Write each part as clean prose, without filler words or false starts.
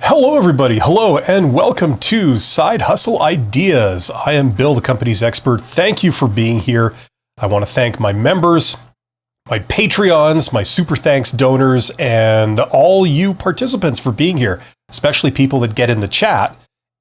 Hello, everybody. Hello, and welcome to Side Hustle Ideas. I am Bill, the company's expert. Thank you for being here. I want to thank my members, my Patreons, my super thanks donors, and all you participants for being here, especially people that get in the chat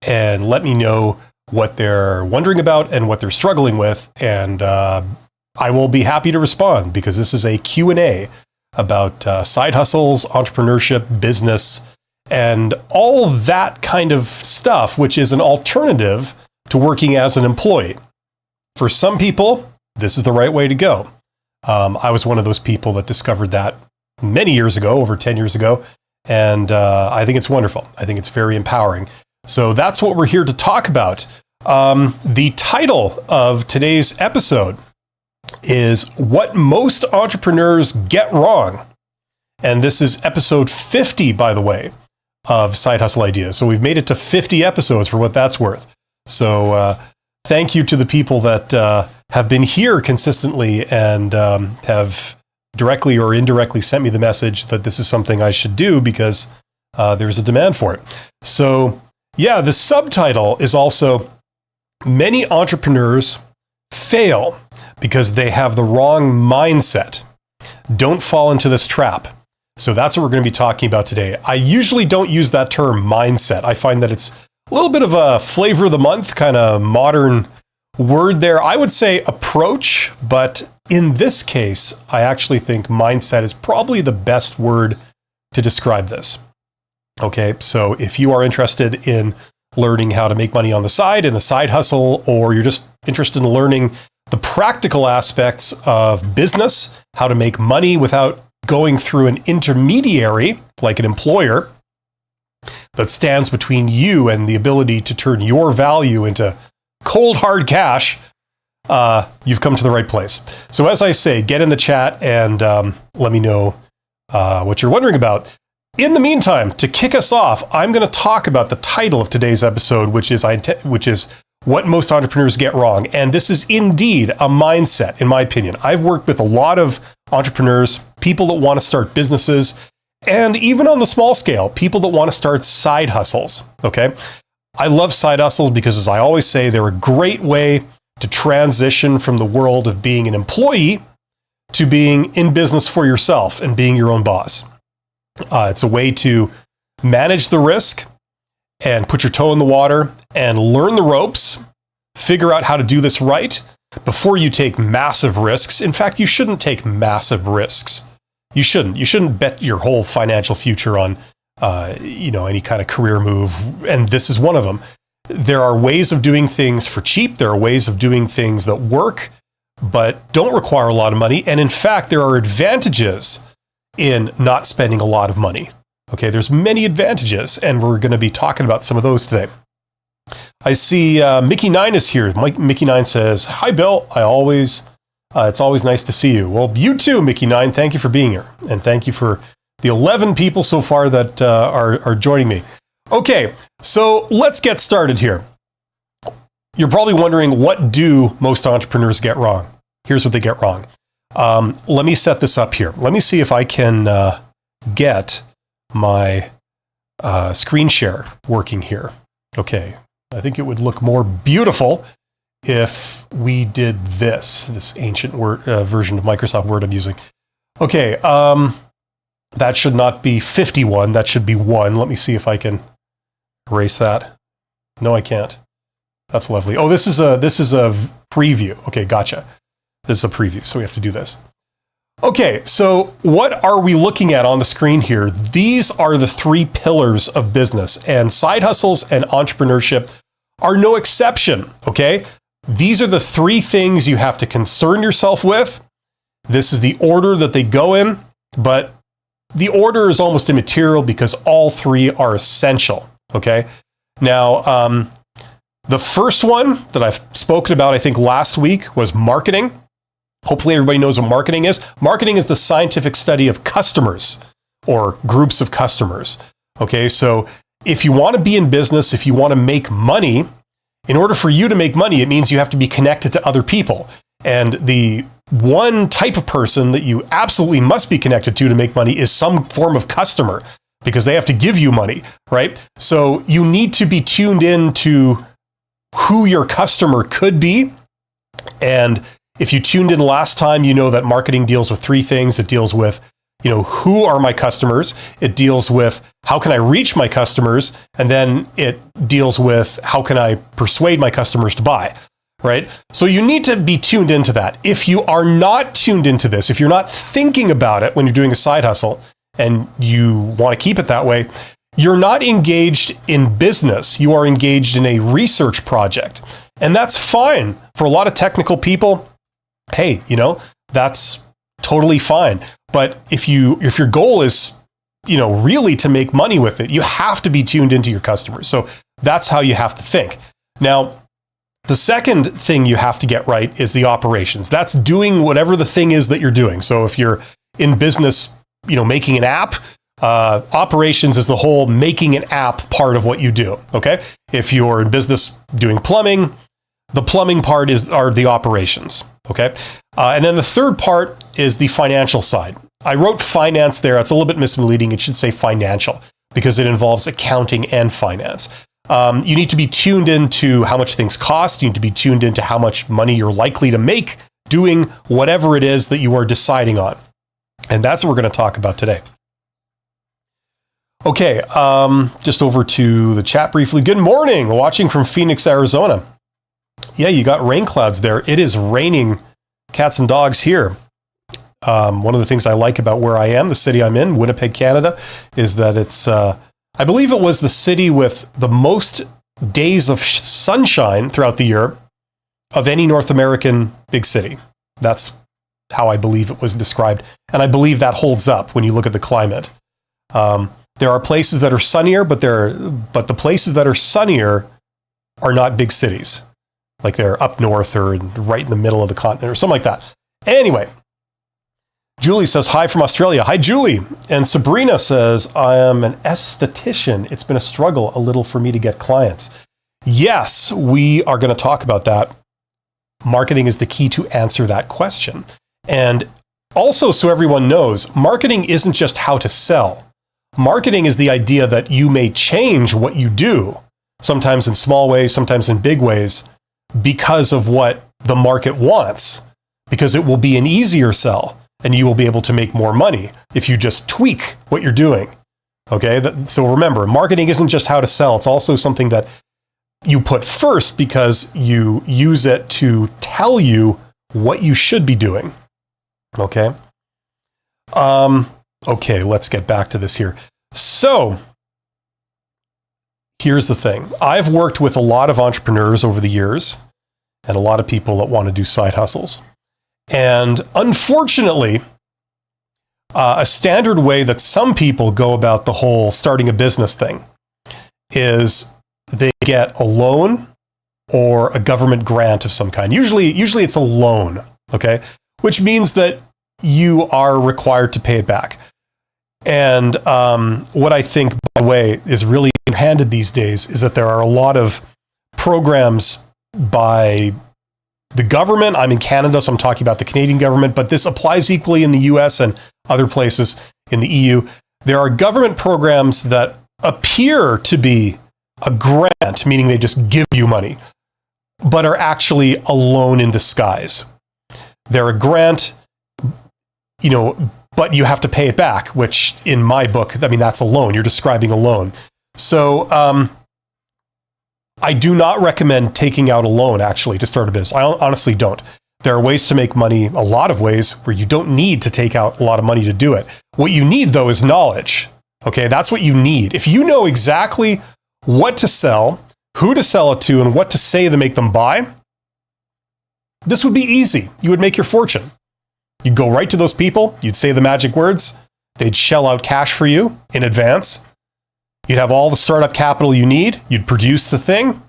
and let me know what they're wondering about and what they're struggling with. And I will be happy to respond because this is a Q&A about side hustles, entrepreneurship, business, and all that kind of stuff, which is an alternative to working as an employee. For some people, this is the right way to go. I was one of those people that discovered that many years ago, over 10 years ago, and I think it's wonderful. I think it's very empowering. So that's what we're here to talk about. The title of today's episode is What Most Entrepreneurs Get Wrong. And this is episode 50, by the way, of Side Hustle Ideas. So we've made it to 50 episodes for what that's worth. So thank you to the people that have been here consistently and have directly or indirectly sent me the message that this is something I should do because there's a demand for it. So yeah, the subtitle is also Many Entrepreneurs Fail because they have the wrong mindset. Don't fall into this trap. So that's what we're going to be talking about today. I usually don't use that term mindset. I find that it's a little bit of a flavor of the month, kind of modern word there. I would say approach, but in this case, I actually think mindset is probably the best word to describe this. Okay, so if you are interested in learning how to make money on the side in a side hustle, or you're just interested in learning the practical aspects of business, how to make money without going through an intermediary, like an employer, that stands between you and the ability to turn your value into cold, hard cash, you've come to the right place. So as I say, get in the chat and let me know what you're wondering about. In the meantime, to kick us off, I'm going to talk about the title of today's episode, which is What Most Entrepreneurs Get Wrong. And this is indeed a mindset, in my opinion. I've worked with a lot of entrepreneurs, people that want to start businesses, and even on the small scale, people that want to start side hustles, okay? I love side hustles because, as I always say, they're a great way to transition from the world of being an employee to being in business for yourself and being your own boss. It's a way to manage the risk and put your toe in the water and learn the ropes, figure out how to do this right before you take massive risks. In fact, you shouldn't take massive risks. You shouldn't bet your whole financial future on, any kind of career move. And this is one of them. There are ways of doing things for cheap. There are ways of doing things that work, but don't require a lot of money. And in fact, there are advantages in not spending a lot of money. Okay, there's many advantages, and we're going to be talking about some of those today. I see Mickey9 is here. Mickey9 says, "Hi, Bill. It's always nice to see you." Well, you too, Mickey9. Thank you for being here, and thank you for the 11 people so far that are joining me. Okay, so let's get started here. You're probably wondering, what do most entrepreneurs get wrong? Here's what they get wrong. Let me set this up here. Let me see if I can get my screen share working here. Okay, I think it would look more beautiful if we did this ancient version of Microsoft Word I'm using. Okay, that should not be 51, that should be 1. Let me see if I can erase that. No, I can't. That's lovely. Oh, this is a preview. Okay, gotcha. This is a preview, so we have to do this. Okay, so what are we looking at on the screen here? These are the 3 pillars of business, and side hustles and entrepreneurship are no exception, okay? These are the 3 things you have to concern yourself with. This is the order that they go in, but the order is almost immaterial because all 3 are essential, okay? Now, the first one that I've spoken about, I think last week, was marketing. Hopefully everybody knows what marketing is. Marketing is the scientific study of customers or groups of customers. Okay, so if you want to be in business, if you want to make money, in order for you to make money, it means you have to be connected to other people. And the one type of person that you absolutely must be connected to make money is some form of customer. because they have to give you money, right? So you need to be tuned in to who your customer could be. And if you tuned in last time, you know that marketing deals with three things. It deals with, who are my customers? It deals with how can I reach my customers? And then it deals with how can I persuade my customers to buy, right? So you need to be tuned into that. If you are not tuned into this, if you're not thinking about it when you're doing a side hustle and you want to keep it that way, you're not engaged in business. You are engaged in a research project. And that's fine for a lot of technical people. Hey, that's totally fine. But if your goal is, really to make money with it, you have to be tuned into your customers. So that's how you have to think. Now, the second thing you have to get right is the operations. That's doing whatever the thing is that you're doing. So if you're in business, making an app, operations is the whole making an app part of what you do. Okay. If you're in business doing plumbing, the plumbing part are the operations. Okay. And then the third part is the financial side. I wrote finance there. It's a little bit misleading. It should say financial because it involves accounting and finance. You need to be tuned into how much things cost. You need to be tuned into how much money you're likely to make doing whatever it is that you are deciding on. And that's what we're going to talk about today. Okay, just over to the chat briefly. Good morning, watching from Phoenix, Arizona. Yeah, you got rain clouds there. It is raining cats and dogs here. One of the things I like about where I am, the city I'm in, Winnipeg, Canada, is that it's, I believe it was the city with the most days of sunshine throughout the year of any North American big city. That's how I believe it was described. And I believe that holds up when you look at the climate. There are places that are sunnier, but the places that are sunnier are not big cities. Like they're up north or right in the middle of the continent or something like that. Anyway, Julie says, hi from Australia. Hi, Julie. And Sabrina says, I am an esthetician. It's been a struggle a little for me to get clients. Yes, we are going to talk about that. Marketing is the key to answer that question. And also, so everyone knows, marketing isn't just how to sell. Marketing is the idea that you may change what you do, sometimes in small ways, sometimes in big ways, because of what the market wants, because it will be an easier sell and you will be able to make more money if you just tweak what you're doing. Okay, so remember, marketing isn't just how to sell. It's also something that you put first because you use it to tell you what you should be doing. Okay. Okay, let's get back to this here. So, here's the thing. I've worked with a lot of entrepreneurs over the years and a lot of people that want to do side hustles. And unfortunately, a standard way that some people go about the whole starting a business thing is they get a loan or a government grant of some kind. Usually it's a loan, okay? Which means that you are required to pay it back. And what I think, by the way, is really handed these days is that there are a lot of programs by the government. I'm in Canada, so I'm talking about the Canadian government, but this applies equally in the US and other places in the EU. There are government programs that appear to be a grant, meaning they just give you money, but are actually a loan in disguise. They're a grant, but you have to pay it back, which in my book, that's a loan. You're describing a loan. So I do not recommend taking out a loan, actually, to start a business. I honestly don't. There are ways to make money, a lot of ways, where you don't need to take out a lot of money to do it. What you need, though, is knowledge. Okay, that's what you need. If you know exactly what to sell, who to sell it to, and what to say to make them buy, this would be easy. You would make your fortune. You'd go right to those people, you'd say the magic words, they'd shell out cash for you in advance. You'd have all the startup capital you need, you'd produce the thing,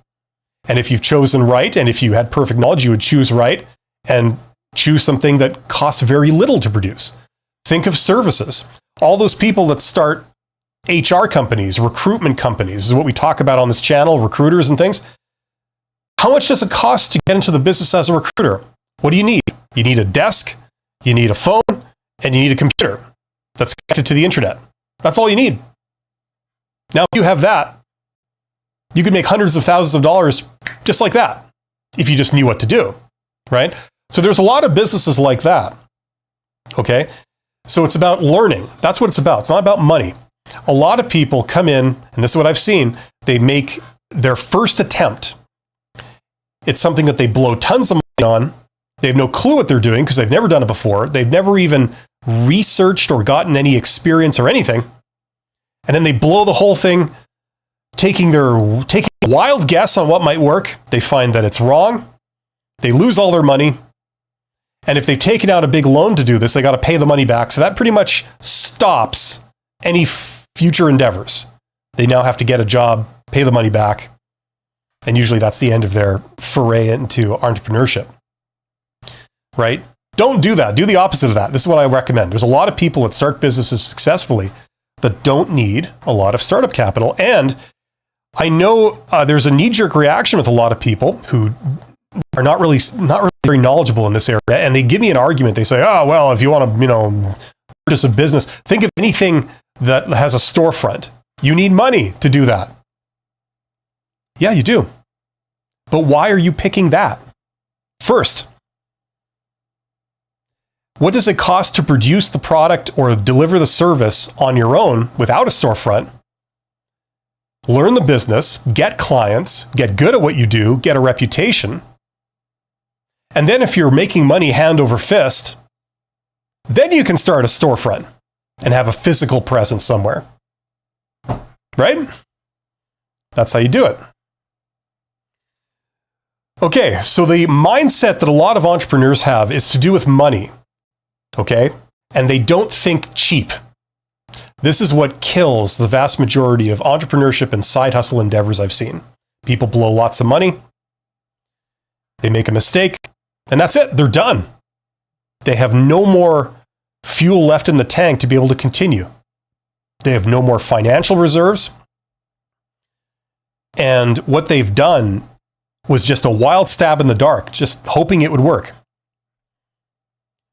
and if you've chosen right, and if you had perfect knowledge, you would choose right and choose something that costs very little to produce. Think of services. All those people that start HR companies, recruitment companies, this is what we talk about on this channel, recruiters and things. How much does it cost to get into the business as a recruiter? What do you need? You need a desk, you need a phone, and you need a computer that's connected to the internet. That's all you need. Now, if you have that, you could make hundreds of thousands of dollars just like that if you just knew what to do, right? So there's a lot of businesses like that, okay? So it's about learning. That's what it's about. It's not about money. A lot of people come in, and this is what I've seen, they make their first attempt. It's something that they blow tons of money on. They have no clue what they're doing because they've never done it before. They've never even researched or gotten any experience or anything. And then they blow the whole thing, taking a wild guess on what might work. They find that it's wrong. They lose all their money. And if they've taken out a big loan to do this, they got to pay the money back. So that pretty much stops any future endeavors. They now have to get a job, pay the money back. And usually that's the end of their foray into entrepreneurship, right? Don't do that. Do the opposite of that. This is what I recommend. There's a lot of people that start businesses successfully that don't need a lot of startup capital. And I know there's a knee-jerk reaction with a lot of people who are not really very knowledgeable in this area. And they give me an argument. They say, oh, well, if you want to, purchase a business, think of anything that has a storefront. You need money to do that. Yeah, you do. But why are you picking that? First, what does it cost to produce the product or deliver the service on your own without a storefront? Learn the business, get clients, get good at what you do, get a reputation. And then if you're making money hand over fist, then you can start a storefront and have a physical presence somewhere. Right? That's how you do it. Okay, so the mindset that a lot of entrepreneurs have is to do with money. Okay? And they don't think cheap. This is what kills the vast majority of entrepreneurship and side hustle endeavors I've seen. People blow lots of money. They make a mistake, and that's it. They're done. They have no more fuel left in the tank to be able to continue. They have no more financial reserves. And what they've done was just a wild stab in the dark, just hoping it would work.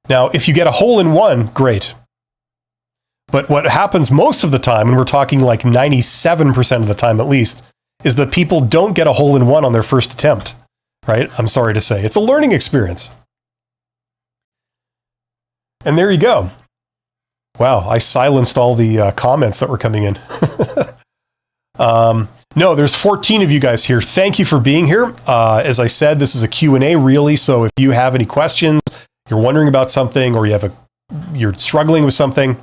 Now, if you get a hole in one, great. But what happens most of the time, and we're talking like 97% of the time at least, is that people don't get a hole in one on their first attempt, right? I'm sorry to say. It's a learning experience. And there you go. Wow, I silenced all the comments that were coming in. No, there's 14 of you guys here. Thank you for being here. As I said, this is a Q&A really, so if you have any questions, you're wondering about something, or you're struggling with something,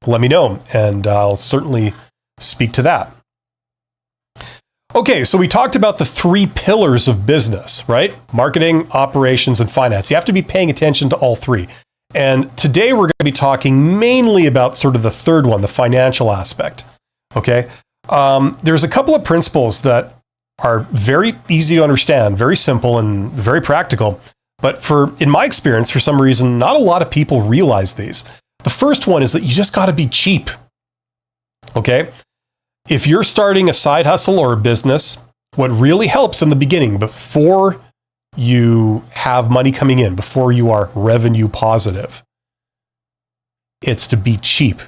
let me know, and I'll certainly speak to that. Okay, so we talked about the 3 pillars of business, right? Marketing, operations, and finance. You have to be paying attention to all 3. And today we're going to be talking mainly about sort of the third one, the financial aspect. Okay? There's a couple of principles that are very easy to understand, very simple and very practical. But in my experience, for some reason, not a lot of people realize these. The first one is that you just got to be cheap. Okay? If you're starting a side hustle or a business, what really helps in the beginning, before you have money coming in, before you are revenue positive, it's to be cheap.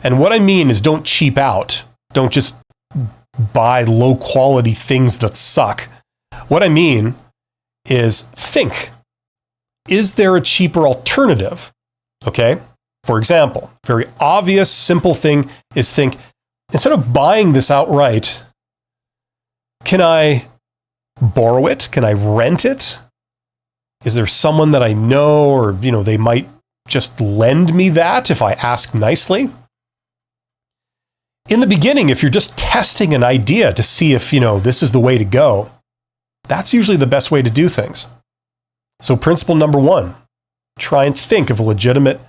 And what I mean is don't cheap out. Don't just buy low quality things that suck. What I mean is think, is there a cheaper alternative? Okay. For example, very obvious, simple thing is think, instead of buying this outright, can I borrow it? Can I rent it? Is there someone that I know, or, they might just lend me that if I ask nicely? In the beginning, if you're just testing an idea to see if, this is the way to go, that's usually the best way to do things. So principle number 1, try and think of a legitimate,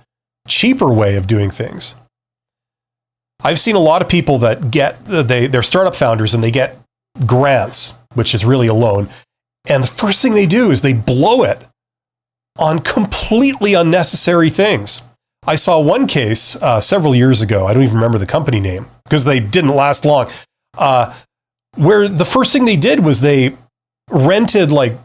cheaper way of doing things. I've seen a lot of people that they're startup founders and they get grants, which is really a loan. And the first thing they do is they blow it on completely unnecessary things. I saw one case several years ago. I don't even remember the company name because they didn't last long. Where the first thing they did was they rented like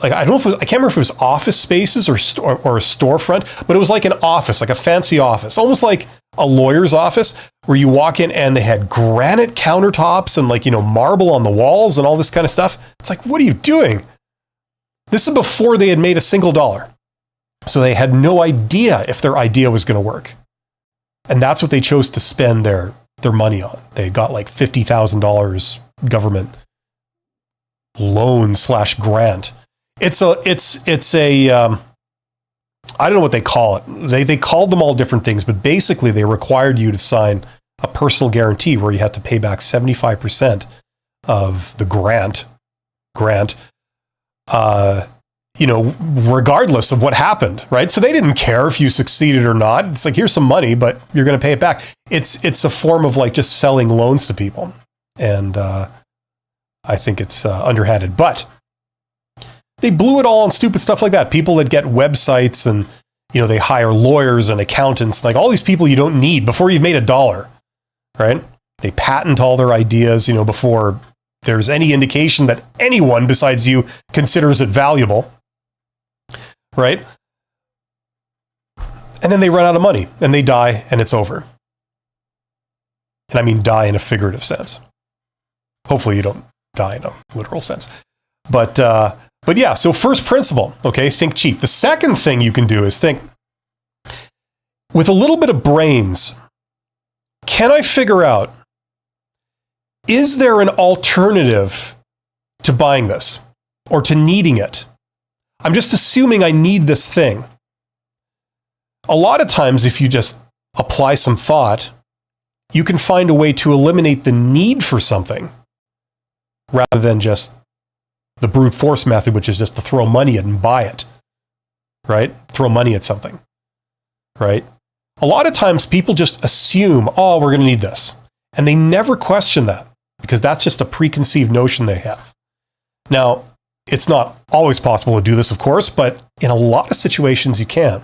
I don't know I can't remember if it was office spaces or a storefront, but it was like an office, like a fancy office, almost like a lawyer's office, where you walk in and they had granite countertops and marble on the walls and all this kind of stuff. It's like, what are you doing? This is before they had made a single dollar. So they had no idea if their idea was going to work. And that's what they chose to spend their money on. They got like $50,000 government loan / grant. It's a I don't know what they call it. They called them all different things, but basically they required you to sign a personal guarantee where you had to pay back 75% of the grant, regardless of what happened, right? So they didn't care if you succeeded or not. It's like, here's some money, but you're going to pay it back. It's a form of like just selling loans to people. And I think it's underhanded, but they blew it all on stupid stuff like that. People that get websites and, they hire lawyers and accountants, like all these people you don't need before you've made a dollar, right? They patent all their ideas, before there's any indication that anyone besides you considers it valuable, right? And then they run out of money and they die and it's over. And I mean die in a figurative sense. Hopefully you don't die in a literal sense. But yeah, so first principle, okay, think cheap. The second thing you can do is think, with a little bit of brains, can I figure out, is there an alternative to buying this or to needing it? I'm just assuming I need this thing. A lot of times, if you just apply some thought, you can find a way to eliminate the need for something rather than just the brute force method, which is just to throw money at and buy it, right? Throw money at something, right? A lot of times people just assume, oh, we're going to need this. And they never question that because that's just a preconceived notion they have. Now, it's not always possible to do this, of course, but in a lot of situations you can.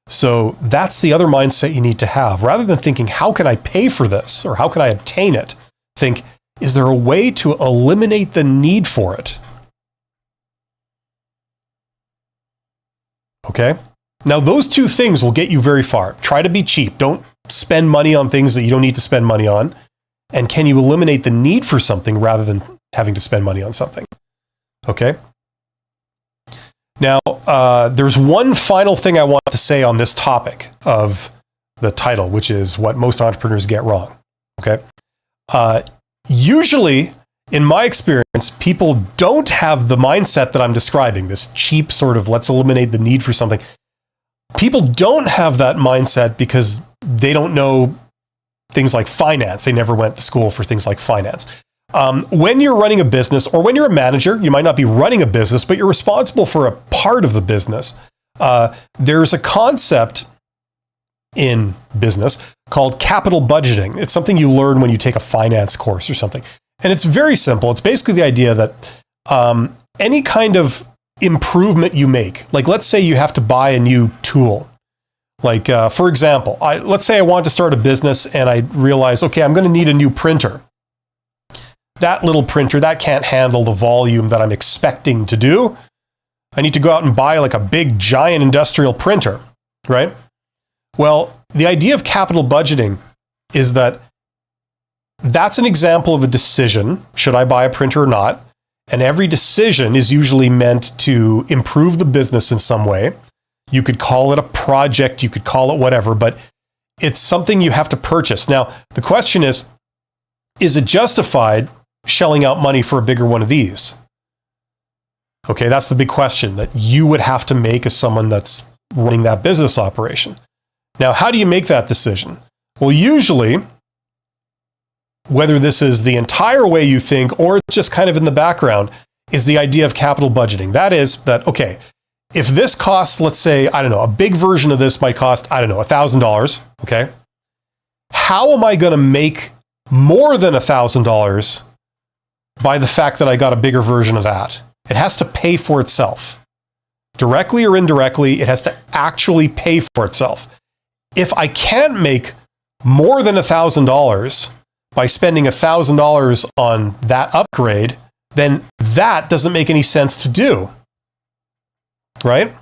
So that's the other mindset you need to have. Rather than thinking, how can I pay for this? Or how can I obtain it? Think, is there a way to eliminate the need for it? Okay? Now, those two things will get you very far. Try to be cheap. Don't spend money on things that you don't need to spend money on. And can you eliminate the need for something rather than having to spend money on something? Okay? Now, there's one final thing I want to say on this topic of the title, which is what most entrepreneurs get wrong. Okay? Usually, in my experience, people don't have the mindset that I'm describing, this cheap sort of let's eliminate the need for something. People don't have that mindset because they don't know things like finance. They never went to school for things like finance. When you're running a business or when you're a manager, you might not be running a business, but you're responsible for a part of the business. There's a concept in business called capital budgeting. It's something you learn when you take a finance course or something. And it's very simple. It's basically the idea that any kind of improvement you make, like let's say you have to buy a new tool. Like, for example, let's say I want to start a business and I realize, okay, I'm going to need a new printer. That little printer, that can't handle the volume that I'm expecting to do. I need to go out and buy like a big, giant industrial printer, right? Well, the idea of capital budgeting is that that's an example of a decision. Should I buy a printer or not? And every decision is usually meant to improve the business in some way. You could call it a project, you could call it whatever, but it's something you have to purchase. Now, the question is it justified shelling out money for a bigger one of these? Okay, that's the big question that you would have to make as someone that's running that business operation. Now, how do you make that decision? Well, usually, whether this is the entire way you think or it's just kind of in the background, is the idea of capital budgeting. That is that, okay, if this costs, let's say, I don't know, a big version of this might cost, I don't know, $1,000, okay? How am I going to make more than $1,000 by the fact that I got a bigger version of that? It has to pay for itself. Directly or indirectly, it has to actually pay for itself. If I can't make more than $1,000 by spending $1,000 on that upgrade, then that doesn't make any sense to do. Right?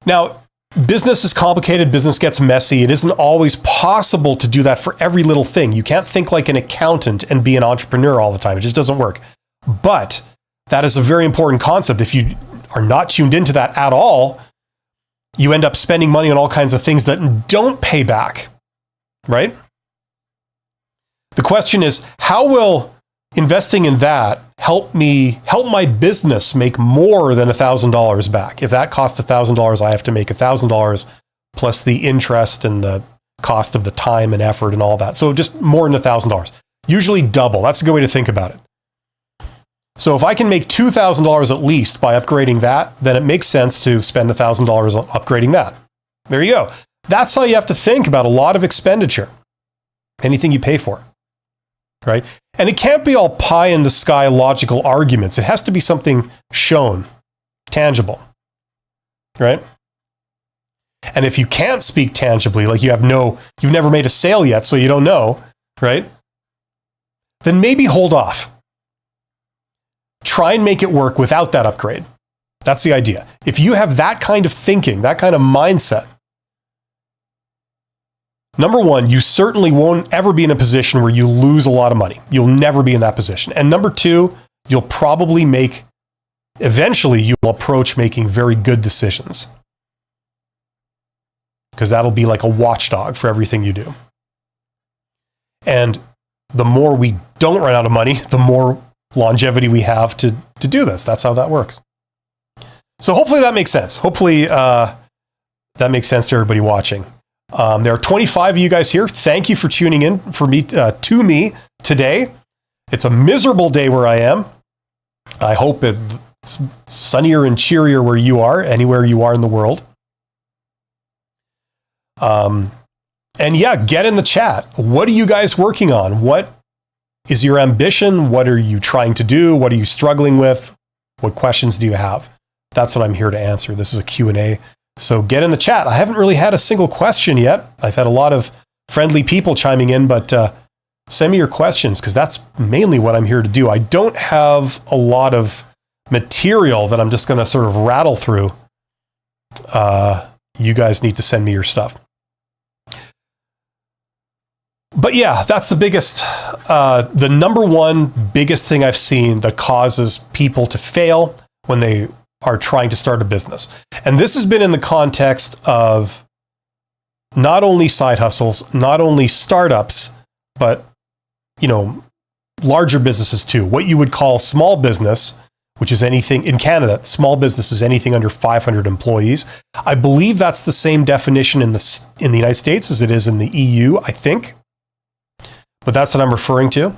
Now, business is complicated. Business gets messy. It isn't always possible to do that for every little thing. You can't think like an accountant and be an entrepreneur all the time. It just doesn't work. But that is a very important concept. If you are not tuned into that at all, you end up spending money on all kinds of things that don't pay back, right? The question is, how will investing in that help my business make more than $1,000 back? If that costs $1,000, I have to make $1,000 plus the interest and the cost of the time and effort and all that. So just more than $1,000. Usually double. That's a good way to think about it. So if I can make $2,000 at least by upgrading that, then it makes sense to spend $1,000 on upgrading that. There you go. That's how you have to think about a lot of expenditure. Anything you pay for, right? And it can't be all pie in the sky logical arguments. It has to be something shown, tangible, right? And if you can't speak tangibly, like you've never made a sale yet, so you don't know, right? Then maybe hold off. Try and make it work without that upgrade. That's the idea. If you have that kind of thinking, that kind of mindset, number one, you certainly won't ever be in a position where you lose a lot of money. You'll never be in that position. And number two, eventually you'll approach making very good decisions. Because that'll be like a watchdog for everything you do. And the more we don't run out of money, the more longevity we have to do this. That's how that works. So hopefully that makes sense. Hopefully that makes sense to everybody watching. There are 25 of you guys here. Thank you for tuning in to me today. It's a miserable day where I am. I hope it's sunnier and cheerier where you are, anywhere you are in the world. And yeah, get in the chat. What are you guys working on? What is your ambition? What are you trying to do? What are you struggling with? What questions do you have? That's what I'm here to answer. This is a Q&A. So get in the chat. I haven't really had a single question yet. I've had a lot of friendly people chiming in, but send me your questions because that's mainly what I'm here to do. I don't have a lot of material that I'm just going to sort of rattle through. You guys need to send me your stuff. But yeah, that's the number one biggest thing I've seen that causes people to fail when they are trying to start a business. And this has been in the context of not only side hustles, not only startups, but, larger businesses too. What you would call small business, which is anything in Canada, small business is anything under 500 employees. I believe that's the same definition in the United States as it is in the EU, I think. But that's what I'm referring to.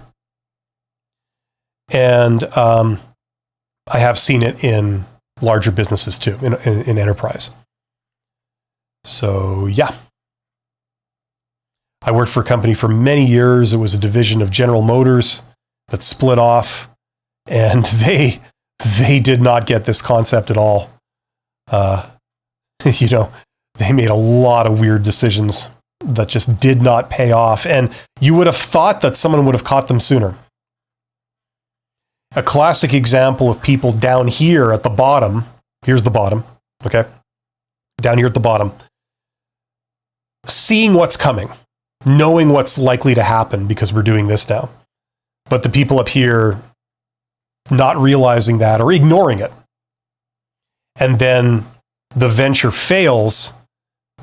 And I have seen it in larger businesses too, in enterprise. So yeah. I worked for a company for many years. It was a division of General Motors that split off, and they did not get this concept at all. They made a lot of weird decisions that just did not pay off. And you would have thought that someone would have caught them sooner. A classic example of people down here at the bottom, here's the bottom, okay? Down here at the bottom, seeing what's coming, knowing what's likely to happen because we're doing this now. But the people up here not realizing that or ignoring it. And then the venture fails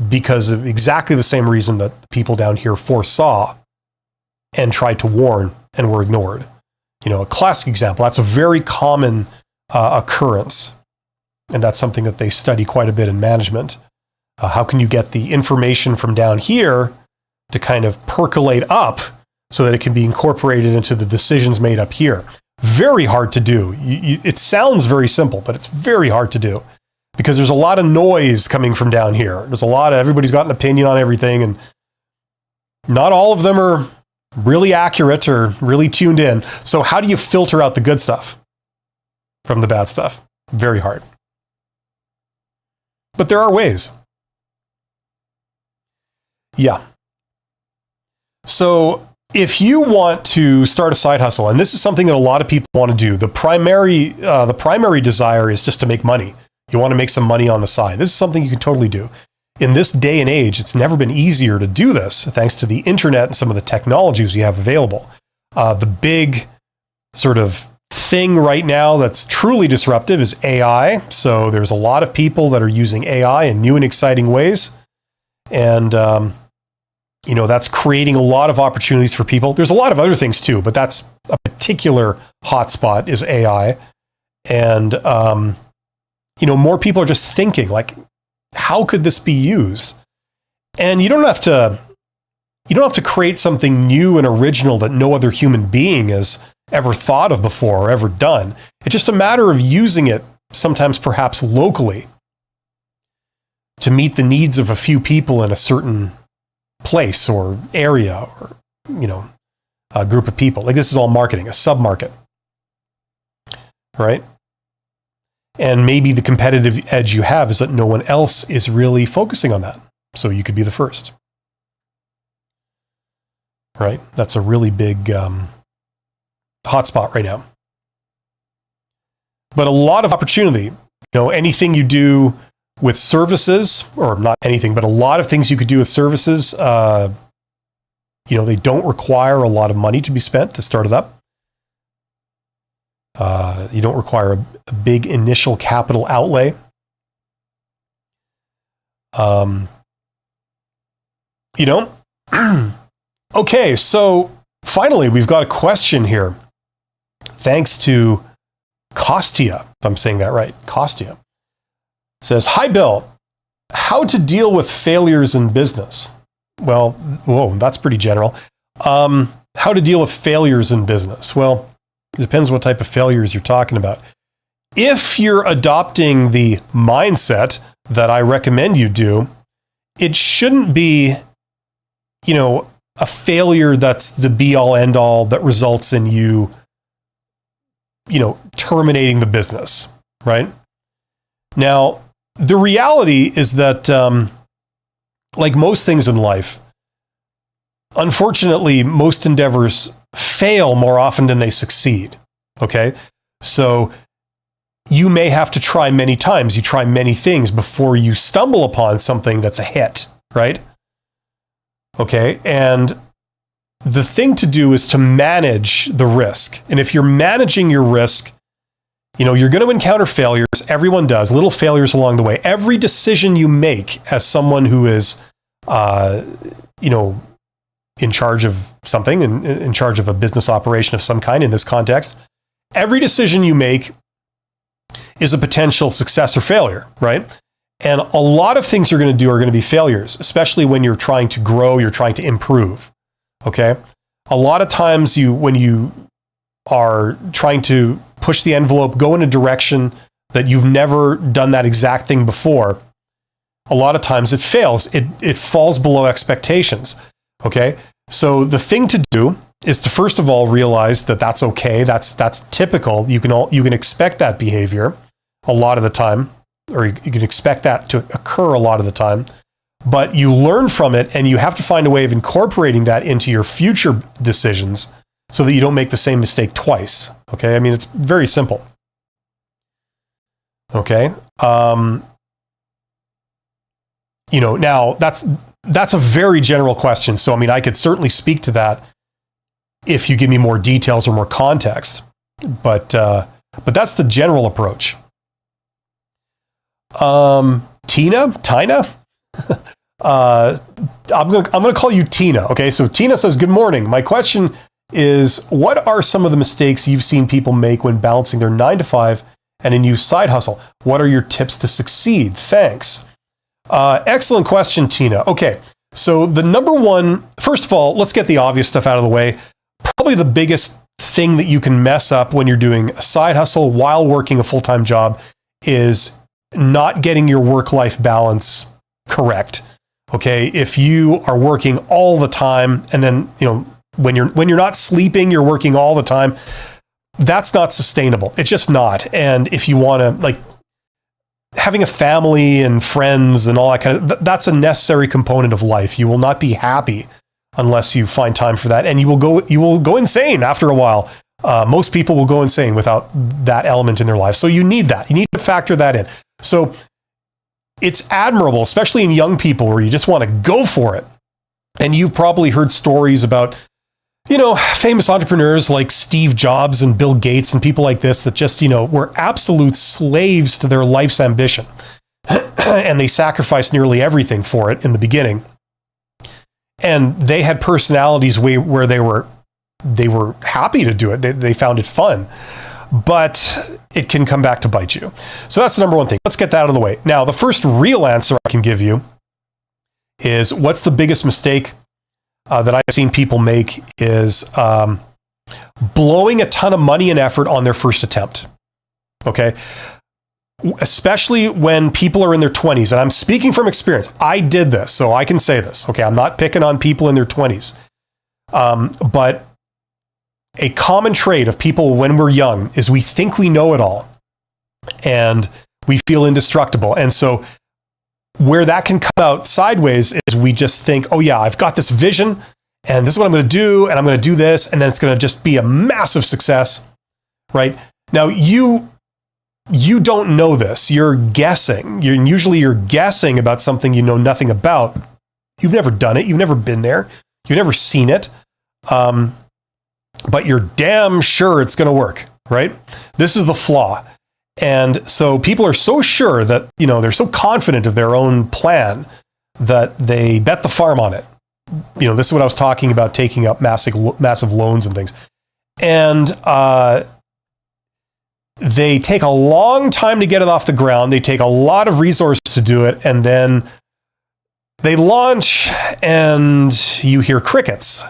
because of exactly the same reason that the people down here foresaw and tried to warn and were ignored. A classic example. That's a very common occurrence. And that's something that they study quite a bit in management. How can you get the information from down here to kind of percolate up so that it can be incorporated into the decisions made up here? Very hard to do. It sounds very simple, but it's very hard to do. Because there's a lot of noise coming from down here. Everybody's got an opinion on everything, and not all of them are really accurate or really tuned in. So how do you filter out the good stuff from the bad stuff? Very hard. But there are ways. Yeah. So if you want to start a side hustle, and this is something that a lot of people want to do, the primary desire is just to make money. You want to make some money on the side. This is something you can totally do. in this day and age, it's never been easier to do this thanks to the internet and some of the technologies we have available. The big sort of thing right now that's truly disruptive is AI. So there's a lot of people that are using AI in new and exciting ways. And, that's creating a lot of opportunities for people. There's a lot of other things too, but that's a particular hotspot is AI. And, more people are just thinking like, how could this be used? And you don't have to create something new and original that no other human being has ever thought of before or ever done. It's just a matter of using it, sometimes perhaps locally, to meet the needs of a few people in a certain place or area or, a group of people. Like this is all marketing, a sub-market, right? And maybe the competitive edge you have is that no one else is really focusing on that. So you could be the first, right? That's a really big hotspot right now. But a lot of opportunity, anything you do with services, or not anything, but a lot of things you could do with services, they don't require a lot of money to be spent to start it up. You don't require a big initial capital outlay. Okay, so finally, we've got a question here. Thanks to Kostia, if I'm saying that right. Kostia says, "Hi, Bill. How to deal with failures in business?" Well, whoa, that's pretty general. How to deal with failures in business? Well, it depends what type of failures you're talking about. If you're adopting the mindset that I recommend you do, it shouldn't be, a failure that's the be all end all that results in you, terminating the business, right? Now, the reality is that, like most things in life, unfortunately, most endeavors fail more often than they succeed. Okay? So you may have to try many times. You try many things before you stumble upon something that's a hit, right? Okay? And the thing to do is to manage the risk. And if you're managing your risk, you're going to encounter failures. Everyone does, little failures along the way. Every decision you make as someone who is, in charge of something, in charge of a business operation of some kind in this context, every decision you make is a potential success or failure, right? And a lot of things you're going to do are going to be failures, especially when you're trying to grow, you're trying to improve, okay? A lot of times when you are trying to push the envelope, go in a direction that you've never done that exact thing before, a lot of times it fails. It falls below expectations. Okay, so the thing to do is to first of all realize that that's okay. That's typical. You can expect that behavior a lot of the time, or you can expect that to occur a lot of the time. But you learn from it, and you have to find a way of incorporating that into your future decisions so that you don't make the same mistake twice. Okay, I mean it's very simple. Okay, now that's a very general question. So, I could certainly speak to that if you give me more details or more context. But that's the general approach. Tina? I'm gonna call you Tina. Okay, so Tina says, "Good morning. My question is, what are some of the mistakes you've seen people make when balancing their 9-to-5 and a new side hustle? What are your tips to succeed? Thanks." Excellent question, Tina. Okay, so the number one, first of all, let's get the obvious stuff out of the way. Probably the biggest thing that you can mess up when you're doing a side hustle while working a full-time job is not getting your work-life balance correct. Okay, if you are working all the time and then, when you're not sleeping, you're working all the time, that's not sustainable. It's just not. And if you want to, having a family and friends and all that kind of, that's a necessary component of life. You will not be happy unless you find time for that. And you will go insane after a while. Most people will go insane without that element in their life. So you need that. You need to factor that in. So it's admirable, especially in young people where you just want to go for it. And you've probably heard stories about, famous entrepreneurs like Steve Jobs and Bill Gates and people like this that just, were absolute slaves to their life's ambition. And they sacrificed nearly everything for it in the beginning. And they had personalities where they were happy to do it. They found it fun. But it can come back to bite you. So that's the number one thing. Let's get that out of the way. Now, the first real answer I can give you is, what's the biggest mistake that I've seen people make is blowing a ton of money and effort on their first attempt. Okay? Especially when people are in their 20s. And I'm speaking from experience. I did this, so I can say this. Okay, I'm not picking on people in their 20s. But a common trait of people when we're young is we think we know it all. And we feel indestructible. And so where that can come out sideways is we just think, oh yeah, I've got this vision and this is what I'm going to do, and I'm going to do this, and then it's going to just be a massive success, right? Now, you don't know this. You're guessing. Usually you're guessing about something you know nothing about. You've never done it. You've never been there. You've never seen it. But you're damn sure it's going to work, right? This is the flaw. And so people are so sure that, they're so confident of their own plan that they bet the farm on it. This is what I was talking about, taking up massive loans and things. And they take a long time to get it off the ground. They take a lot of resources to do it. And then they launch and you hear crickets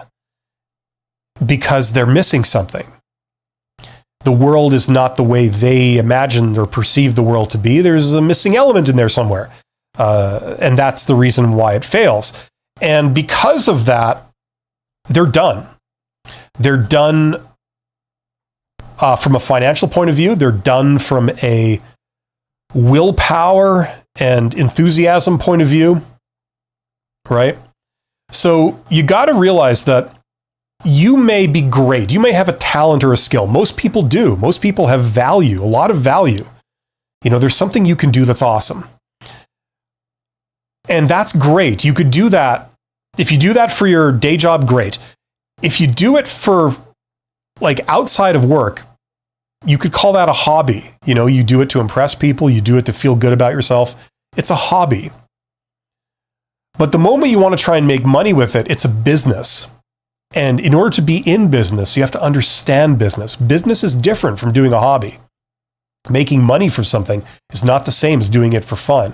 because they're missing something. The world is not the way they imagined or perceived the world to be. There's a missing element in there somewhere. And that's the reason why it fails. And because of that, they're done. They're done from a financial point of view. They're done from a willpower and enthusiasm point of view, right? So you got to realize that you may be great. You may have a talent or a skill. Most people do. Most people have value, a lot of value. There's something you can do that's awesome. And that's great. You could do that. If you do that for your day job, great. If you do it for outside of work, you could call that a hobby. You do it to impress people. You do it to feel good about yourself. It's a hobby. But the moment you want to try and make money with it, it's a business. And in order to be in business, you have to understand business. Business is different from doing a hobby. Making money for something is not the same as doing it for fun.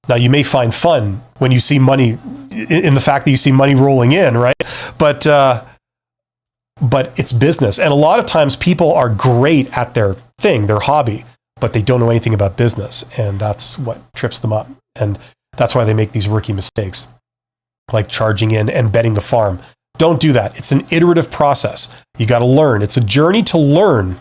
Now, you may find fun when you see money, in the fact that you see money rolling in, right? But it's business. And a lot of times people are great at their thing, their hobby, but they don't know anything about business. And that's what trips them up. And that's why they make these rookie mistakes, like charging in and betting the farm. Don't do that. It's an iterative process. You got to learn. It's a journey to learn.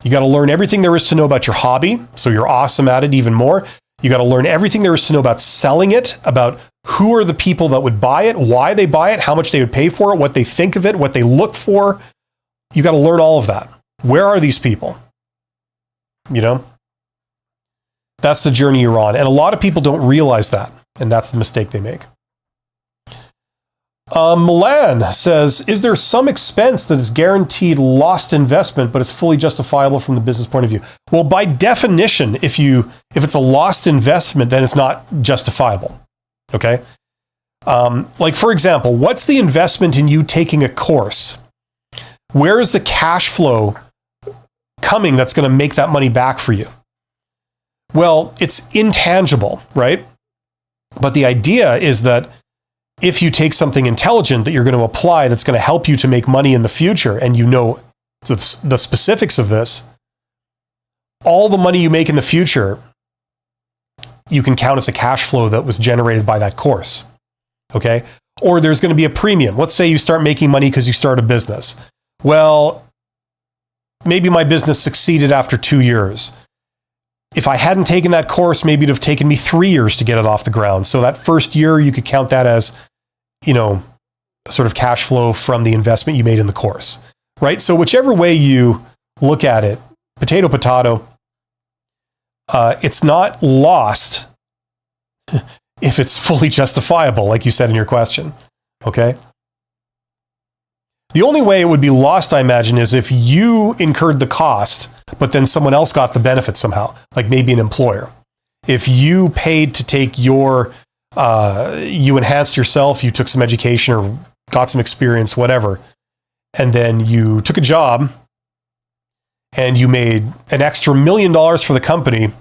You got to learn everything there is to know about your hobby, so you're awesome at it even more. You got to learn everything there is to know about selling it, about who are the people that would buy it, why they buy it, how much they would pay for it, what they think of it, what they look for. You got to learn all of that. Where are these people? That's the journey you're on. And a lot of people don't realize that, and that's the mistake they make. Milan says, is there some expense that is guaranteed lost investment, but is fully justifiable from the business point of view? Well, by definition, if it's a lost investment, then it's not justifiable. Okay. For example, what's the investment in you taking a course? Where is the cash flow coming that's going to make that money back for you? Well, it's intangible, right? But the idea is that if you take something intelligent that you're going to apply that's going to help you to make money in the future, and the specifics of this, all the money you make in the future, you can count as a cash flow that was generated by that course. Okay? Or there's going to be a premium. Let's say you start making money because you start a business. Well, maybe my business succeeded after 2 years. If I hadn't taken that course, maybe it'd have taken me 3 years to get it off the ground. So that first year, you could count that as, sort of cash flow from the investment you made in the course, right? So whichever way you look at it, potato, it's not lost if it's fully justifiable, like you said in your question. Okay? The only way it would be lost, I imagine, is if you incurred the cost, but then someone else got the benefit somehow, like maybe an employer. If you paid to take you enhanced yourself, you took some education or got some experience, whatever, and then you took a job and you made an extra $1 million for the company,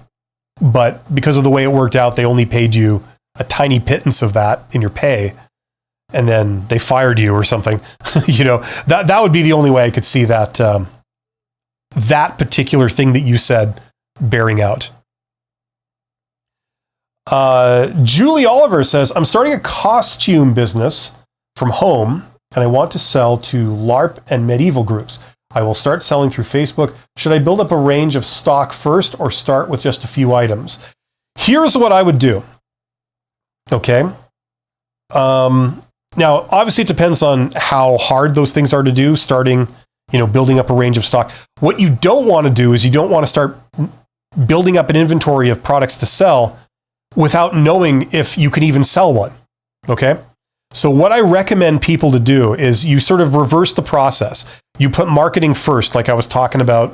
but because of the way it worked out, they only paid you a tiny pittance of that in your pay, and then they fired you or something. That would be the only way I could see that that particular thing that you said bearing out. Julie Oliver says, I'm starting a costume business from home, and I want to sell to LARP and medieval groups. I will start selling through Facebook. Should I build up a range of stock first or start with just a few items? Here's what I would do. Okay. Now, obviously it depends on how hard those things are to do, starting, building up a range of stock. What you don't want to do is you don't want to start building up an inventory of products to sell without knowing if you can even sell one. Okay. So what I recommend people to do is you sort of reverse the process. You put marketing first, like I was talking about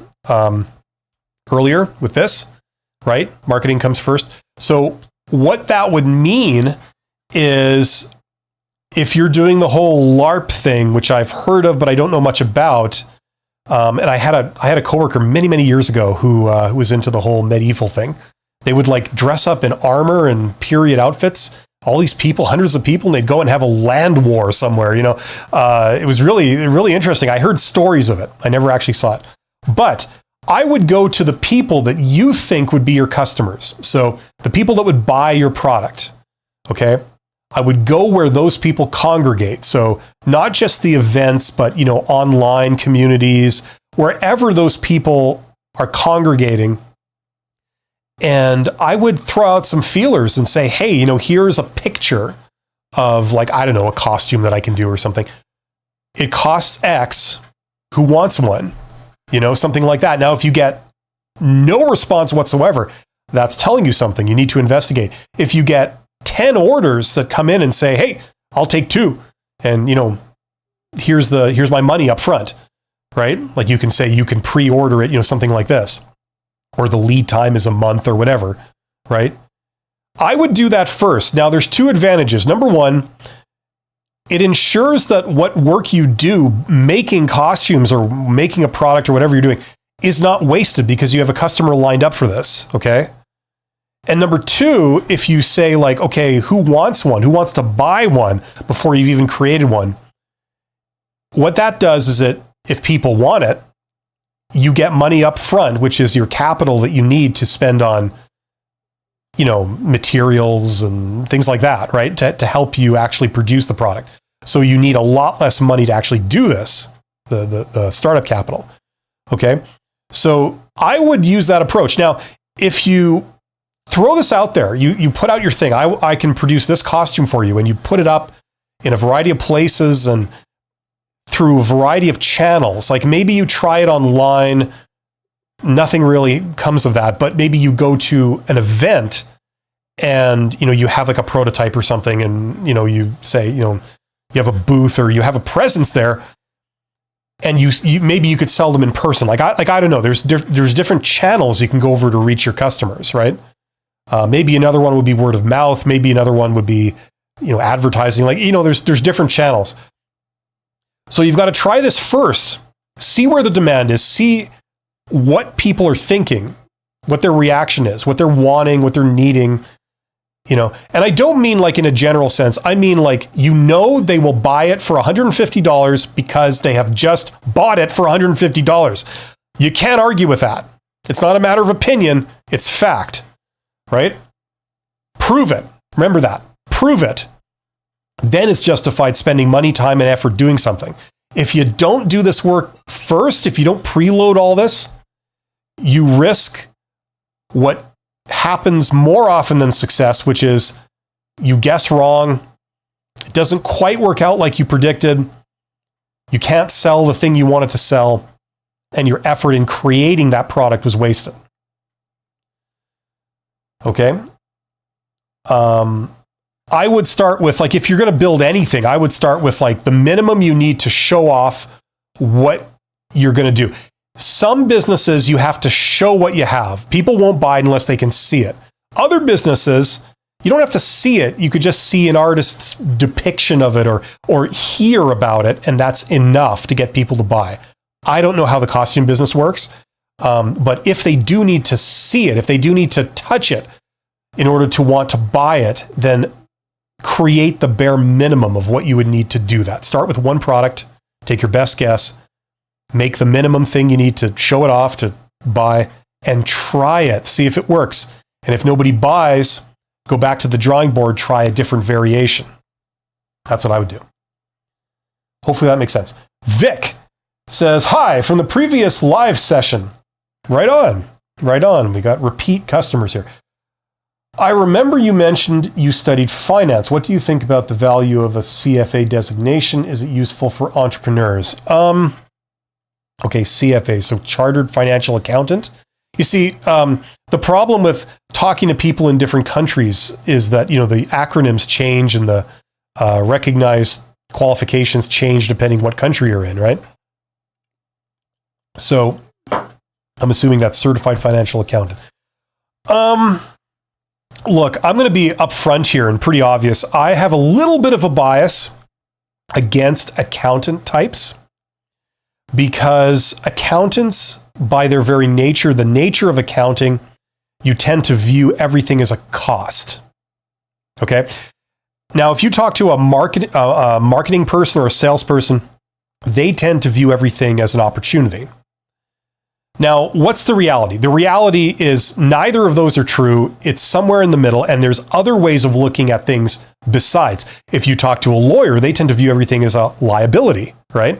earlier with this, right? Marketing comes first. So what that would mean is if you're doing the whole LARP thing, which I've heard of, but I don't know much about, and I had a coworker many years ago who was into the whole medieval thing. They would like dress up in armor and period outfits. All these people, hundreds of people, and they'd go and have a land war somewhere. It was really interesting. I heard stories of it. I never actually saw it, but I would go to the people that you think would be your customers. So the people that would buy your product. Okay. I would go where those people congregate. So not just the events, but, online communities, wherever those people are congregating. And I would throw out some feelers and say, hey, here's a picture of a costume that I can do or something. It costs X. Who wants one? Something like that. Now, if you get no response whatsoever, that's telling you something. You need to investigate. If you get 10 orders that come in and say, hey, I'll take 2. And, here's my money up front, right? Like you can say you can pre-order it, something like this. Or the lead time is a month or whatever, right? I would do that first. Now, there's 2 advantages. Number one, it ensures that what work you do making costumes or making a product or whatever you're doing is not wasted because you have a customer lined up for this, okay? And number 2, if you say okay, who wants one? Who wants to buy one before you've even created one? What that does is that if people want it, you get money up front, which is your capital that you need to spend on, materials and things like that, right? To help you actually produce the product. So you need a lot less money to actually do this, the startup capital. Okay. So I would use that approach. Now, if you throw this out there, you put out your thing, I can produce this costume for you, and you put it up in a variety of places and through a variety of channels. Like maybe you try it online, nothing really comes of that, but maybe you go to an event and, you have a prototype or something, and, you say, you have a booth or you have a presence there, and you maybe you could sell them in person. I don't know, there's different channels you can go over to reach your customers, right? Maybe another one would be word of mouth. Maybe another one would be, advertising. There's different channels. So you've got to try this first, see where the demand is, see what people are thinking, what their reaction is, what they're wanting, what they're needing, and I don't mean in a general sense. I mean they will buy it for $150 because they have just bought it for $150. You can't argue with that. It's not a matter of opinion, it's fact, right? Prove it. Remember that. Prove it. Then it's justified spending money, time, and effort doing something. If you don't do this work first, if you don't preload all this, you risk what happens more often than success, which is you guess wrong, it doesn't quite work out like you predicted, you can't sell the thing you wanted to sell, and your effort in creating that product was wasted. Okay. I would start with, like, if you're going to build anything, I would start with like the minimum you need to show off what you're going to do. Some businesses, you have to show what you have. People won't buy it unless they can see it. Other businesses, you don't have to see it. You could just see an artist's depiction of it or hear about it, and that's enough to get people to buy. I don't know how the costume business works, but if they do need to see it, if they do need to touch it in order to want to buy it, then create the bare minimum of what you would need to do that. Start with one product, take your best guess, make the minimum thing you need to show it off to buy, and try it. See if it works. And if nobody buys, go back to the drawing board, try a different variation. That's what I would do. Hopefully that makes sense. Vic says, hi, from the previous live session. Right on. Right on. We got repeat customers here. I remember you mentioned you studied finance. What do you think about the value of a CFA designation? Is it useful for entrepreneurs? Okay, CFA, so Chartered Financial Accountant. You see, the problem with talking to people in different countries is that, you know, the acronyms change and the recognized qualifications change depending what country you're in, right? So I'm assuming that's Certified Financial Accountant. Look, I'm going to be upfront here and pretty obvious. I have a little bit of a bias against accountant types because accountants, by their very nature, the nature of accounting, you tend to view everything as a cost. Okay? Now, if you talk to a marketing person or a salesperson, they tend to view everything as an opportunity. Now, what's the reality? The reality is neither of those are true. It's somewhere in the middle, and there's other ways of looking at things besides. If you talk to a lawyer, they tend to view everything as a liability, right?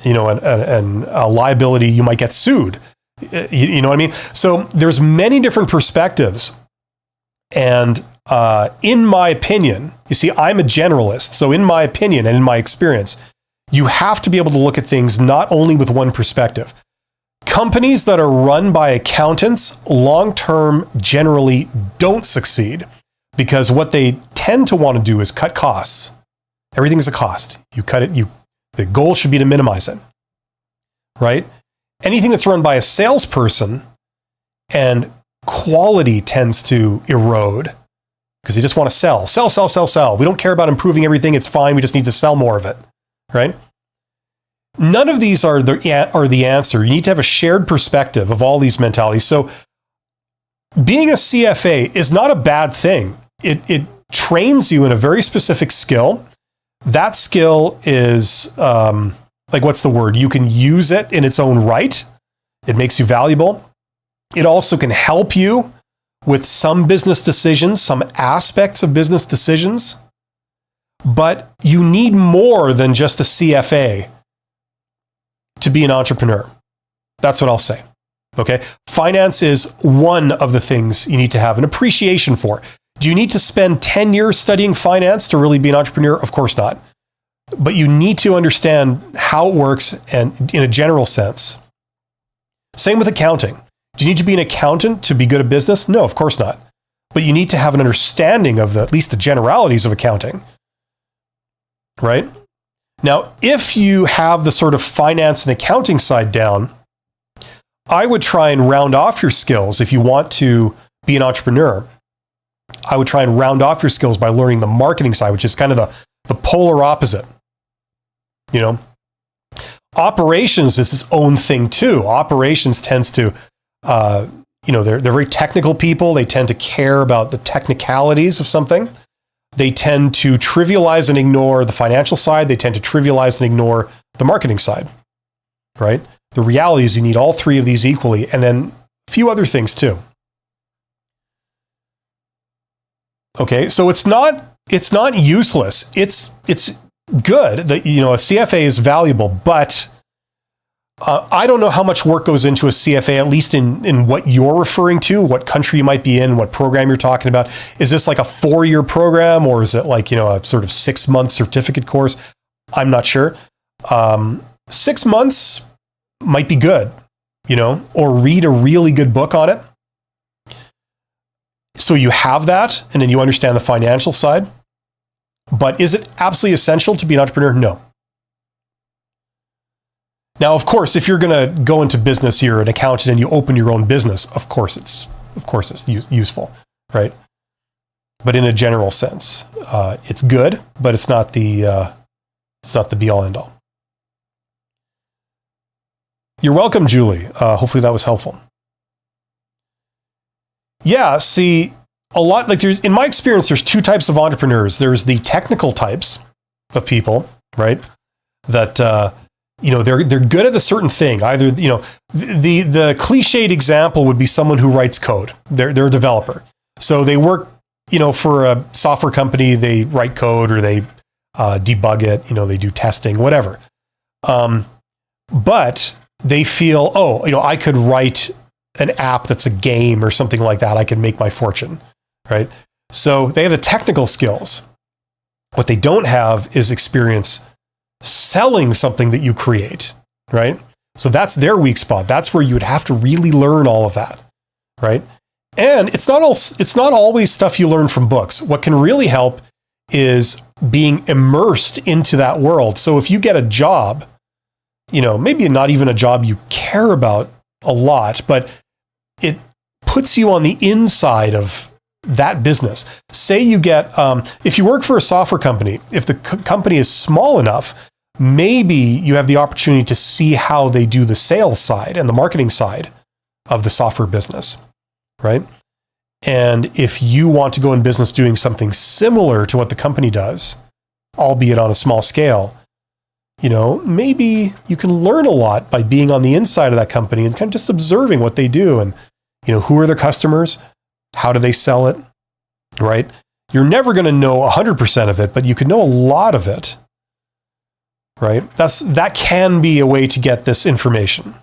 You know, and a liability, you might get sued. You know what I mean? So there's many different perspectives. And in my opinion, you see, I'm a generalist. So in my opinion and in my experience, you have to be able to look at things not only with one perspective. Companies that are run by accountants long-term generally don't succeed because what they tend to want to do is cut costs. Everything is a cost. You cut it, the goal should be to minimize it, right? Anything that's run by a salesperson and quality tends to erode because they just want to sell. Sell, sell, sell, sell. We don't care about improving everything. It's fine. We just need to sell more of it, right? None of these are the answer. You need to have a shared perspective of all these mentalities. So being a CFA is not a bad thing. It trains you in a very specific skill. That skill is, like, what's the word? You can use it in its own right. It makes you valuable. It also can help you with some business decisions, some aspects of business decisions. But you need more than just a CFA to be an entrepreneur. That's what I'll say. Okay. Finance is one of the things you need to have an appreciation for. Do you need to spend 10 years studying finance to really be an entrepreneur? Of course not. But you need to understand how it works and in a general sense. Same with accounting. Do you need to be an accountant to be good at business? No, of course not. But you need to have an understanding of at least the generalities of accounting. Right? Now, if you have the sort of finance and accounting side down, I would try and round off your skills. If you want to be an entrepreneur, I would try and round off your skills by learning the marketing side, which is kind of the polar opposite. You know, operations is its own thing too. Operations tends to, they're very technical people. They tend to care about the technicalities of something. They tend to trivialize and ignore the financial side. They tend to trivialize and ignore the marketing side, right? The reality is you need all three of these equally, and then a few other things too. Okay, so it's not useless. It's good that, you know, a CFA is valuable, but I don't know how much work goes into a CFA, at least in what you're referring to, what country you might be in, what program you're talking about. Is this like a 4-year program, or is it like, you know, a sort of 6-month certificate course? I'm not sure. 6 months might be good, you know, or read a really good book on it. So you have that, and then you understand the financial side. But is it absolutely essential to be an entrepreneur? No. Now, of course, if you're going to go into business, you're an accountant and you open your own business, of course it's useful, right? But in a general sense, it's good, but it's not the be all end all. You're welcome, Julie. Hopefully that was helpful. Yeah, see, a lot, like in my experience, there's two types of entrepreneurs. There's the technical types of people, right? That they're good at a certain thing. Either, the cliched example would be someone who writes code. They're a developer. So they work, for a software company, they write code or they debug it, they do testing, whatever. But they feel, I could write an app that's a game or something like that. I can make my fortune, right? So they have the technical skills. What they don't have is experience selling something that you create, right? So that's their weak spot. That's where you would have to really learn all of that, right? And it's not always stuff you learn from books. What can really help is being immersed into that world. So if you get a job, maybe not even a job you care about a lot, but it puts you on the inside of that business. Say you get, if you work for a software company, if the company is small enough, maybe you have the opportunity to see how they do the sales side and the marketing side of the software business, right? And if you want to go in business doing something similar to what the company does, albeit on a small scale, maybe you can learn a lot by being on the inside of that company and kind of just observing what they do and, who are their customers? How do they sell it? Right? You're never going to know 100% of it, but you can know a lot of it. Right? That can be a way to get this information.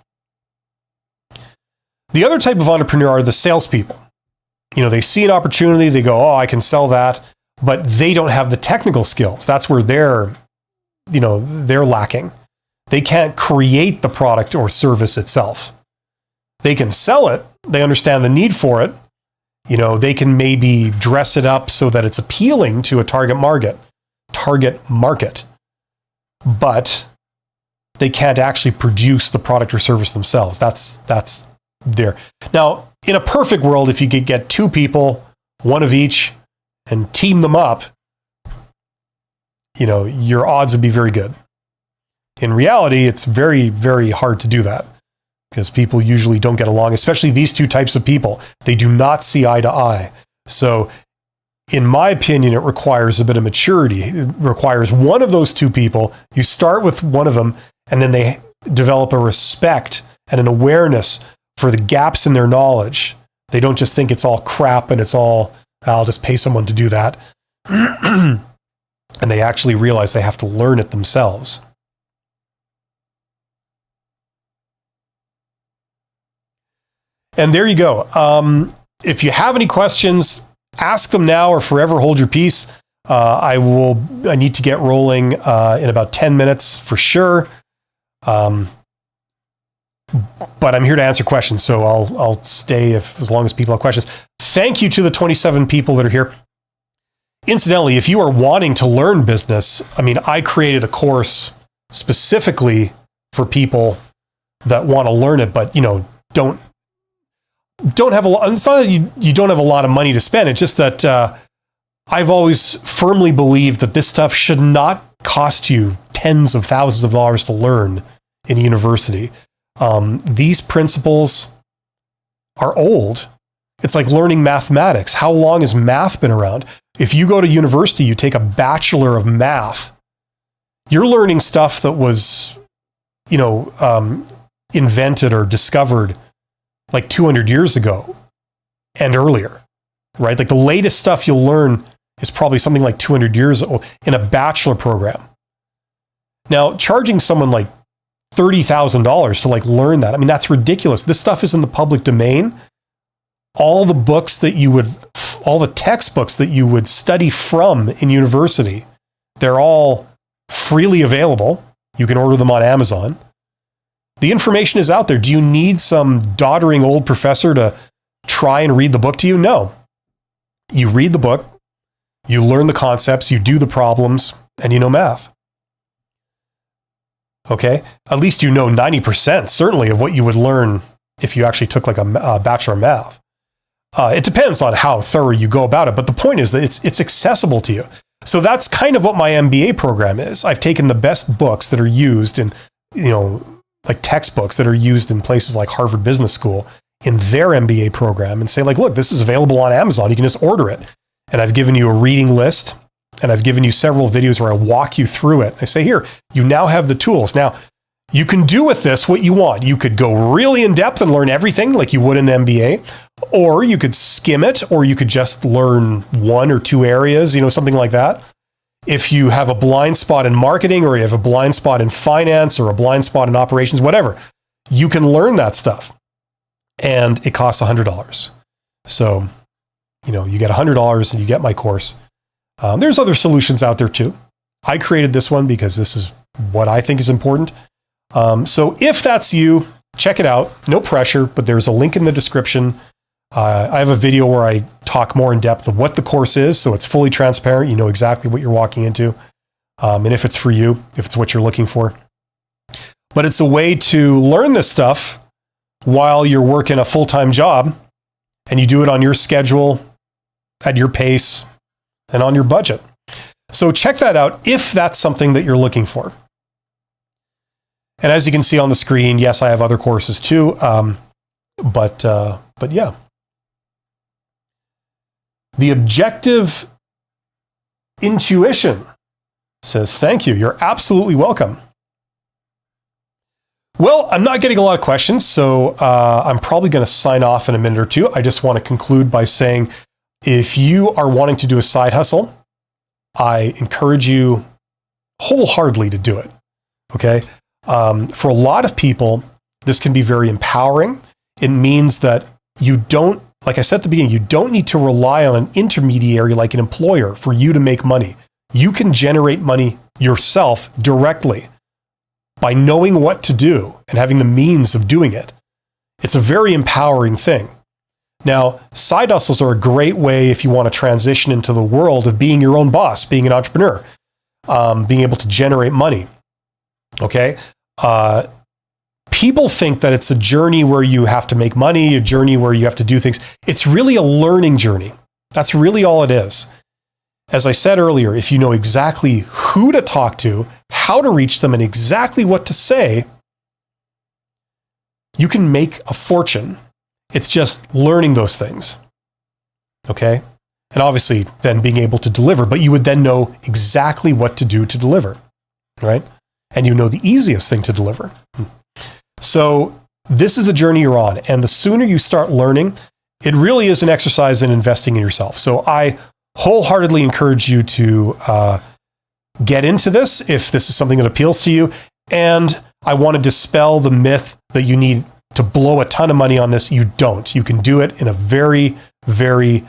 The other type of entrepreneur are the salespeople. They see an opportunity, they go, I can sell that, but they don't have the technical skills. That's where they're lacking. They can't create the product or service itself. They can sell it. They understand the need for it. They can maybe dress it up so that it's appealing to a target market, but they can't actually produce the product or service themselves. That's there. Now, in a perfect world, if you could get two people, one of each, and team them up, your odds would be very good. In reality, it's very, very hard to do that because people usually don't get along, especially these two types of people. They do not see eye to eye. So in my opinion, it requires a bit of maturity. It requires one of those two people. You start with one of them, and then they develop a respect and an awareness for the gaps in their knowledge. They don't just think it's all crap and it's all, I'll just pay someone to do that. And they actually realize they have to learn it themselves. And there you go. If you have any questions, ask them now or forever hold your peace. I need to get rolling in about 10 minutes for sure. But I'm here to answer questions, so I'll stay as long as people have questions. Thank you to the 27 people that are here. Incidentally, if you are wanting to learn business, I created a course specifically for people that want to learn it, but don't have a lot. It's not that you don't have a lot of money to spend. It's just that I've always firmly believed that this stuff should not cost you tens of thousands of dollars to learn in a university. These principles are old. It's like learning mathematics. How long has math been around? If you go to university, you take a bachelor of math, you're learning stuff that was, invented or discovered like 200 years ago and earlier, right? Like the latest stuff you'll learn is probably something like 200 years old in a bachelor program. Now, charging someone like $30,000 to learn that, that's ridiculous. This stuff is in the public domain. All the textbooks that you would study from in university, they're all freely available. You can order them on Amazon. The information is out there. Do you need some doddering old professor to try and read the book to you? No. You read the book, you learn the concepts, you do the problems, and you know math. Okay? At least you know 90% certainly of what you would learn if you actually took like a Bachelor of Math. It depends on how thorough you go about it, but the point is that it's accessible to you. So that's kind of what my MBA program is. I've taken the best books that are used in, like textbooks that are used in places like Harvard Business School in their MBA program and say like, look, this is available on Amazon. You can just order it. And I've given you a reading list and I've given you several videos where I walk you through it. I say, here, you now have the tools. Now, you can do with this what you want. You could go really in depth and learn everything like you would in an MBA, or you could skim it, or you could just learn one or two areas, something like that. If you have a blind spot in marketing, or you have a blind spot in finance, or a blind spot in operations, whatever, you can learn that stuff. And it costs $100. So, you get $100 and you get my course. There's other solutions out there too. I created this one because this is what I think is important. So if that's you, check it out. No pressure, but there's a link in the description. I have a video where I talk more in depth of what the course is, so it's fully transparent. You know exactly what you're walking into, and if it's for you, if it's what you're looking for. But it's a way to learn this stuff while you're working a full-time job, and you do it on your schedule, at your pace, and on your budget. So check that out if that's something that you're looking for. And as you can see on the screen, yes, I have other courses too, but yeah. The Objective Intuition says, thank you. You're absolutely welcome. Well, I'm not getting a lot of questions, so I'm probably going to sign off in a minute or two. I just want to conclude by saying, if you are wanting to do a side hustle, I encourage you wholeheartedly to do it. Okay? For a lot of people, this can be very empowering. It means that you don't, like I said at the beginning, you don't need to rely on an intermediary like an employer for you to make money. You can generate money yourself directly by knowing what to do and having the means of doing it. It's a very empowering thing. Now, side hustles are a great way if you want to transition into the world of being your own boss, being an entrepreneur, being able to generate money. Okay? People think that it's a journey where you have to make money, a journey where you have to do things. It's really a learning journey. That's really all it is. As I said earlier, if you know exactly who to talk to, how to reach them, and exactly what to say, you can make a fortune. It's just learning those things. Okay? And obviously then being able to deliver, but you would then know exactly what to do to deliver, right? And you know the easiest thing to deliver. So this is the journey you're on. And the sooner you start learning, it really is an exercise in investing in yourself. So I wholeheartedly encourage you to get into this if this is something that appeals to you. And I want to dispel the myth that you need to blow a ton of money on this. You don't. You can do it in a very, very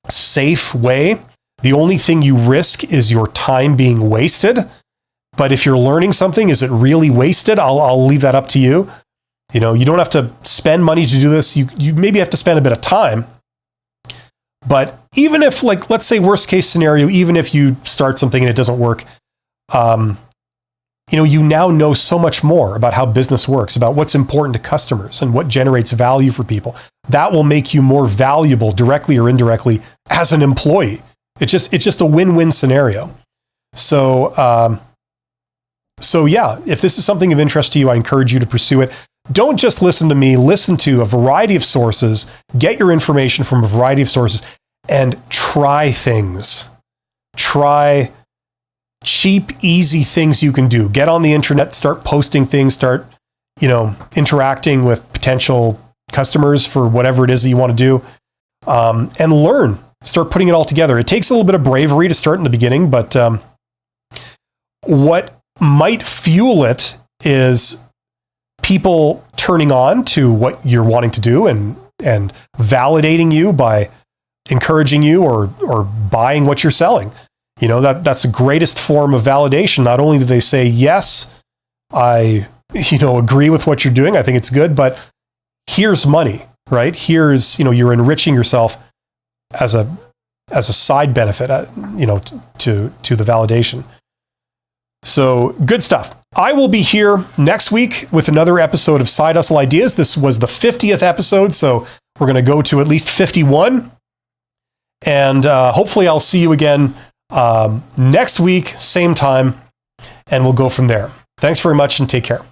safe way. The only thing you risk is your time being wasted. But if you're learning something, is it really wasted? I'll leave that up to you. You don't have to spend money to do this. You maybe have to spend a bit of time. But even if, like, let's say worst case scenario, even if you start something and it doesn't work, you now know so much more about how business works, about what's important to customers and what generates value for people. That will make you more valuable directly or indirectly as an employee. It's just a win-win scenario. So yeah, if this is something of interest to you, I encourage you to pursue it. Don't just listen to me, listen to a variety of sources, get your information from a variety of sources, and try things. Try cheap, easy things you can do. Get on the internet, start posting things, start, interacting with potential customers for whatever it is that you want to do, and learn. Start putting it all together. It takes a little bit of bravery to start in the beginning, but what might fuel it is people turning on to what you're wanting to do and validating you by encouraging you or buying what you're selling. That's the greatest form of validation. Not only do they say, yes, I agree with what you're doing, I think it's good, but here's money, right? Here's, you're enriching yourself as a side benefit, to the validation. So good stuff. I will be here next week with another episode of Side Hustle Ideas. This was the 50th episode, so we're going to go to at least 51. And hopefully I'll see you again next week, same time, and we'll go from there. Thanks very much and take care.